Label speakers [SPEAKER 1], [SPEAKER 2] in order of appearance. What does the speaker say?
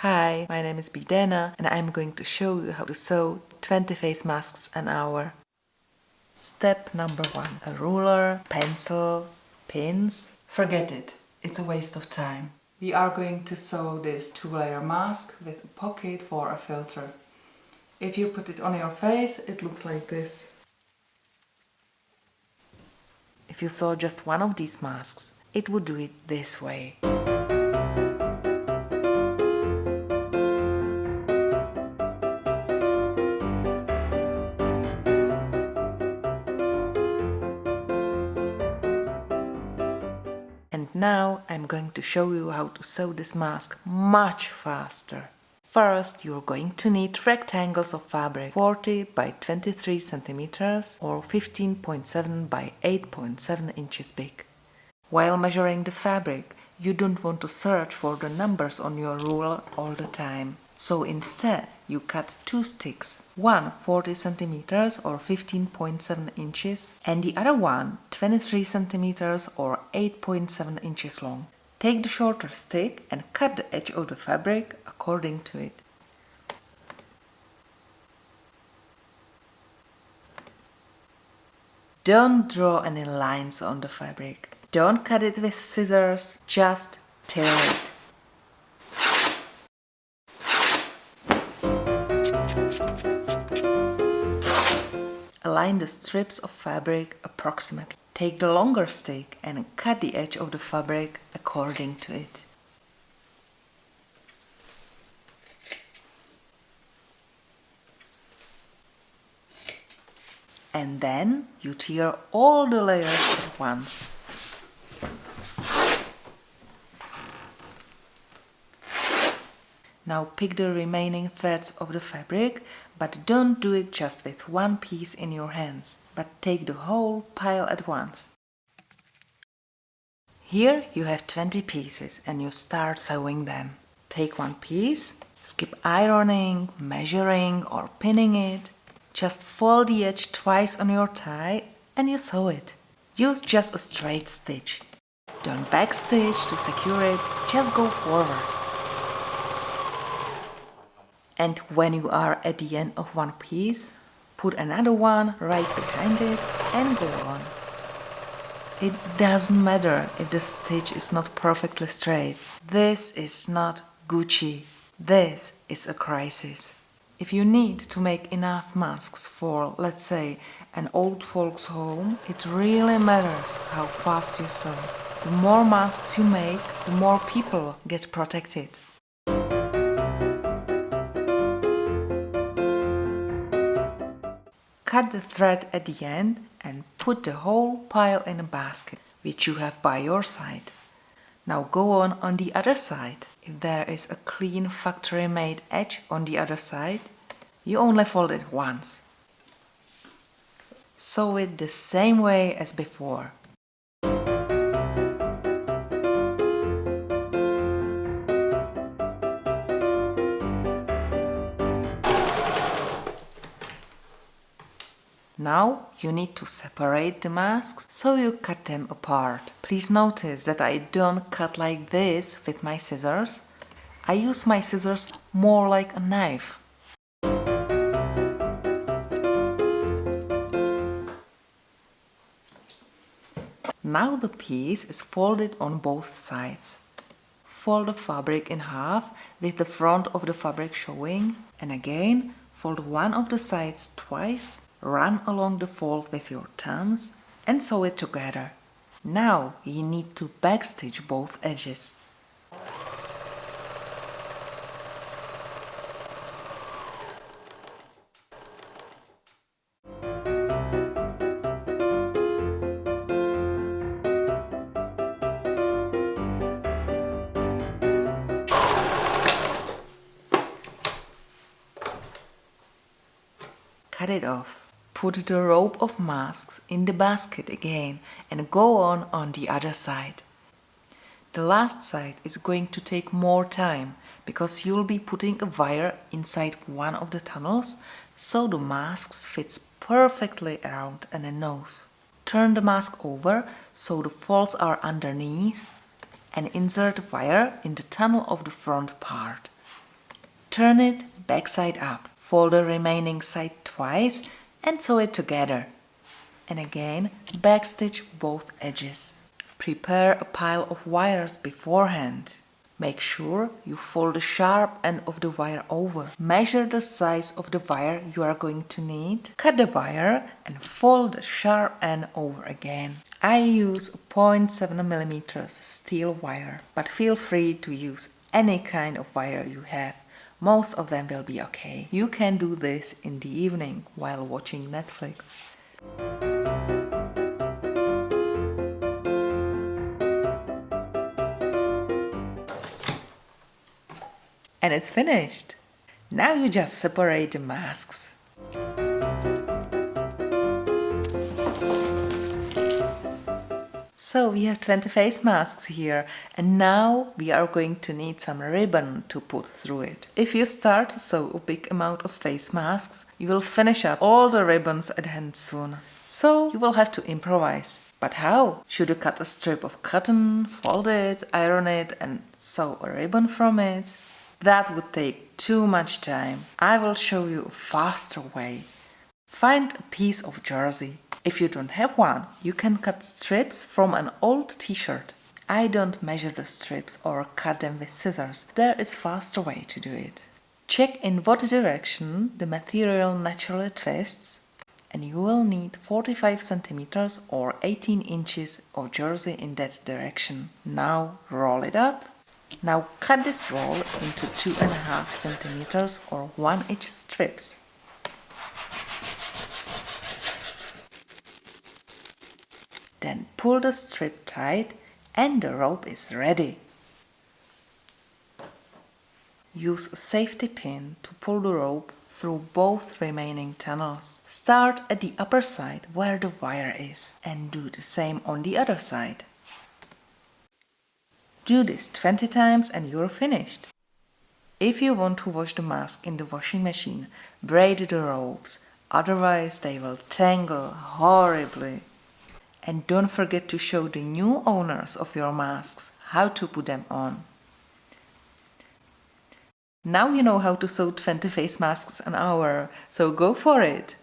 [SPEAKER 1] Hi, my name is Bidena and I'm going to show you how to sew 20 face masks an hour. Step number 1. A ruler, pencil, pins. Forget it, it's a waste of time. We are going to sew this 2-layer mask with a pocket for a filter. If you put it on your face, it looks like this. If you sew just one of these masks, it would do it this way. And now I'm going to show you how to sew this mask much faster. First, you're going to need rectangles of fabric 40 by 23 centimeters or 15.7 by 8.7 inches big. While measuring the fabric, you don't want to search for the numbers on your ruler all the time. So instead, you cut 2 sticks, one 40 centimeters or 15.7 inches and the other one 23 centimeters or 8.7 inches long. Take the shorter stick and cut the edge of the fabric according to it. Don't draw any lines on the fabric. Don't cut it with scissors, just tear it. Align the strips of fabric approximately. Take the longer stick and cut the edge of the fabric according to it. And then you tear all the layers at once. Now pick the remaining threads of the fabric, but don't do it just with one piece in your hands, but take the whole pile at once. Here you have 20 pieces and you start sewing them. Take one piece, skip ironing, measuring or pinning it. Just fold the edge twice on your tie and you sew it. Use just a straight stitch. Don't backstitch to secure it, just go forward. And when you are at the end of one piece, put another one right behind it and go on. It doesn't matter if the stitch is not perfectly straight. This is not Gucci. This is a crisis. If you need to make enough masks for, let's say, an old folks' home, it really matters how fast you sew. The more masks you make, the more people get protected. Cut the thread at the end and put the whole pile in a basket, which you have by your side. Now go on the other side. If there is a clean factory-made edge on the other side, you only fold it once. Sew it the same way as before. Now you need to separate the masks, so you cut them apart. Please notice that I don't cut like this with my scissors. I use my scissors more like a knife. Now the piece is folded on both sides. Fold the fabric in half with the front of the fabric showing, and again fold one of the sides twice. Run along the fold with your thumbs and sew it together. Now you need to backstitch both edges. Cut it off. Put the rope of masks in the basket again and go on the other side. The last side is going to take more time because you'll be putting a wire inside one of the tunnels so the mask fits perfectly around the nose. Turn the mask over so the folds are underneath and insert the wire in the tunnel of the front part. Turn it backside up. Fold the remaining side twice and sew it together. And again, backstitch both edges. Prepare a pile of wires beforehand. Make sure you fold the sharp end of the wire over. Measure the size of the wire you are going to need. Cut the wire and fold the sharp end over again. I use 0.7 mm steel wire, but feel free to use any kind of wire you have. Most of them will be okay. You can do this in the evening while watching Netflix. And it's finished. Now you just separate the masks. So we have 20 face masks here, and now we are going to need some ribbon to put through it. If you start to sew a big amount of face masks, you will finish up all the ribbons at hand soon. So you will have to improvise. But how? Should you cut a strip of cotton, fold it, iron it, and sew a ribbon from it? That would take too much time. I will show you a faster way. Find a piece of jersey. If you don't have one, you can cut strips from an old t-shirt. I don't measure the strips or cut them with scissors. There is a faster way to do it. Check in what direction the material naturally twists, and you will need 45 centimeters or 18 inches of jersey in that direction. Now roll it up. Now cut this roll into 2.5 centimeters or 1 inch strips. Then pull the strip tight and the rope is ready. Use a safety pin to pull the rope through both remaining tunnels. Start at the upper side where the wire is and do the same on the other side. Do this 20 times and you're finished. If you want to wash the mask in the washing machine, braid the ropes, otherwise they will tangle horribly. And don't forget to show the new owners of your masks how to put them on. Now you know how to sew 20 face masks an hour, so go for it!